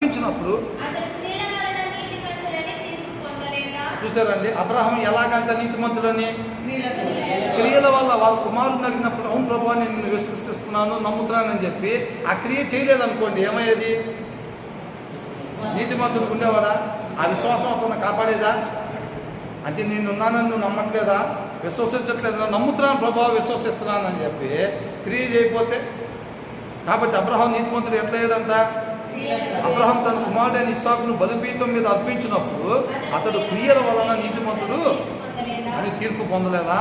ఇచ్చినప్పుడు చూసారండి, అబ్రహాం ఎలాగంటే నీతిమంతుడని క్రియల వల్ల వాళ్ళ కుమారుని అడిగినప్పుడు అవును ప్రభు నేను విశ్వసిస్తున్నాను నమ్ముతున్నానని చెప్పి ఆ క్రియ చేయలేదనుకోండి, ఏమయ్యేది? నీతిమంతుడు ఉండేవాడా? ఆ విశ్వాసం అతను కాపాడేదా? అంటే నేనున్నానని నువ్వు నమ్మట్లేదా, విశ్వసించట్లేదా? నమ్ముతున్నాను ప్రభావ విశ్వసిస్తున్నాను అని చెప్పి క్రియ చేయకపోతే, కాబట్టి అబ్రహాం నీతిమంతుడు ఎట్లా అయ్యాడంట? అబ్రహాం తన కుమారుడైన ఇస్సాకును బలిపీఠం మీద అర్పించినప్పుడు అతడు క్రియల వలన నీతిమంతుడు అని తీర్పు పొందలేదా?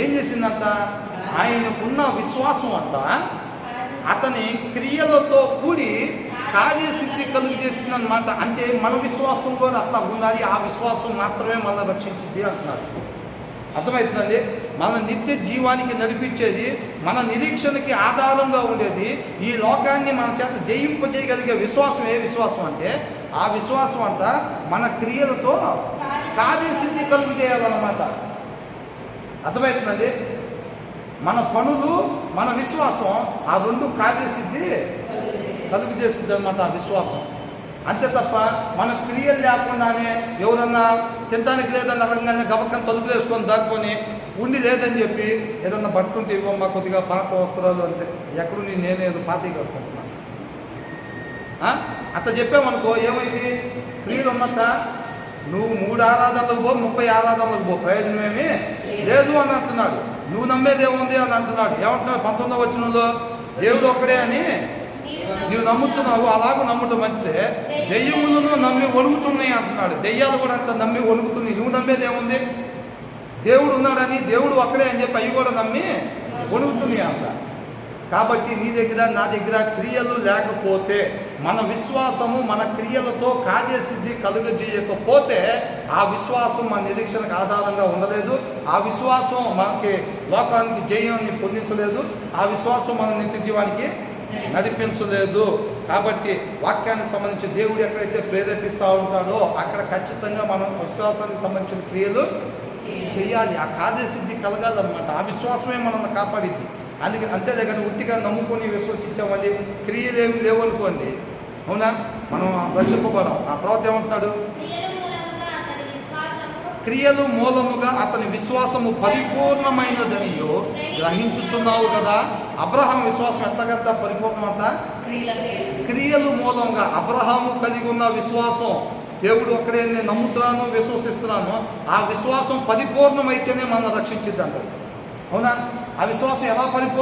ఏం చేసిందంట? ఆయనకున్న విశ్వాసం అంట అతని క్రియలతో కూడి కార్యసిద్ధి కలుగు చేసిందనమాట. అంటే మన విశ్వాసం కూడా అట్లా ఉండాలి, ఆ విశ్వాసం మాత్రమే మన రక్షించింది అంటున్నారు. అర్థమవుతుందండి? మన నిత్య జీవానికి నడిపించేది, మన నిరీక్షణకి ఆధారంగా ఉండేది, ఈ లోకాన్ని మన చేత జయింపజేయగలిగే విశ్వాసం. ఏ విశ్వాసం అంటే ఆ విశ్వాసం అంతా మన క్రియలతో కార్యసిద్ధి కలుగు చేయాలన్నమాట. అర్థమవుతుందండి? మన పనులు, మన విశ్వాసం, ఆ రెండు కార్యసిద్ధి కలుగు చేస్తుంది అనమాట ఆ విశ్వాసం. అంతే తప్ప మన క్రియలు లేకుండానే ఎవరన్నా తినడానికి లేదని అనగానే గబక్కని తలుపులు వేసుకొని దాటుకొని ఉండి లేదని చెప్పి ఏదన్నా బట్టుంటే ఇవ్వమ్మా కొద్దిగా పాత వస్త్రాలు అంటే ఎక్కడు నేనేదో పాతీ కట్టుకుంటున్నాను అట్లా చెప్పామనుకో ఏమైంది? క్రియలు ఉన్నట్ట. నువ్వు 3 ఆరాధనలకు పో, 30 ఆరాధనలకు పో, ప్రయోజనమేమి లేదు అని అంటున్నాడు. నువ్వు నమ్మేదేముంది అని అంటున్నాడు. ఏమంటున్నాడు 19వ వచనంలో? దేవుడు ఒక్కడే అని నీవు నమ్ముతున్నావు, అలాగూ నమ్మటం మంచిదే. దెయ్యములను నమ్మి వణుకుతున్నాయి అంటున్నాడు. దెయ్యాలు కూడా అంత నమ్మి వణుకుతున్నాయి. నువ్వు నమ్మేదేముంది? దేవుడు ఉన్నాడని, దేవుడు ఒక్కడే అని చెప్పి అవి కూడా నమ్మి వణుకుతున్నాయి అంట. కాబట్టి నీ దగ్గర నా దగ్గర క్రియలు లేకపోతే, మన విశ్వాసము మన క్రియలతో కార్యసిద్ధి కలుగజేయకపోతే ఆ విశ్వాసం మన నిరీక్షణకు ఆధారంగా ఉండలేదు. ఆ విశ్వాసం మనకి లోకానికి జయాన్ని పొందించలేదు. ఆ విశ్వాసం మన నిత్య జీవానికి నడిపించలేదు. కాబట్టి వాక్యానికి సంబంధించి దేవుడు ఎక్కడైతే ప్రేరేపిస్తూ ఉంటాడో అక్కడ ఖచ్చితంగా మనం విశ్వాసానికి సంబంధించిన క్రియలు చేయాలి. ఆ కార్యసిద్ధి కలగాలన్నమాట. ఆ విశ్వాసమే మనల్ని కాపాడింది. అందుకే అంతేలే కానీ ఉట్టిగా నమ్ముకొని విశ్వసించామని క్రియలేమి లేవు అనుకోండి, అవునా? మనం రక్షింపబడం. ఆ తర్వాత ఏమంటున్నాడు? క్రియలు మూలముగా అతని విశ్వాసము పరిపూర్ణమైనదనియో గ్రహించుచున్నావు కదా. అబ్రహాం విశ్వాసం ఎట్లాగంతా పరిపూర్ణమంట? క్రియలు మూలంగా అబ్రహాము కలిగి ఉన్న విశ్వాసం, దేవుడు ఒక్కడే నేను నమ్ముతున్నాను విశ్వసిస్తున్నాను, ఆ విశ్వాసం పరిపూర్ణమైతేనే మనం రక్షించిద్ది అంటారు. అవునా? ఆ విశ్వాసం ఎలా పరిపూర్ణ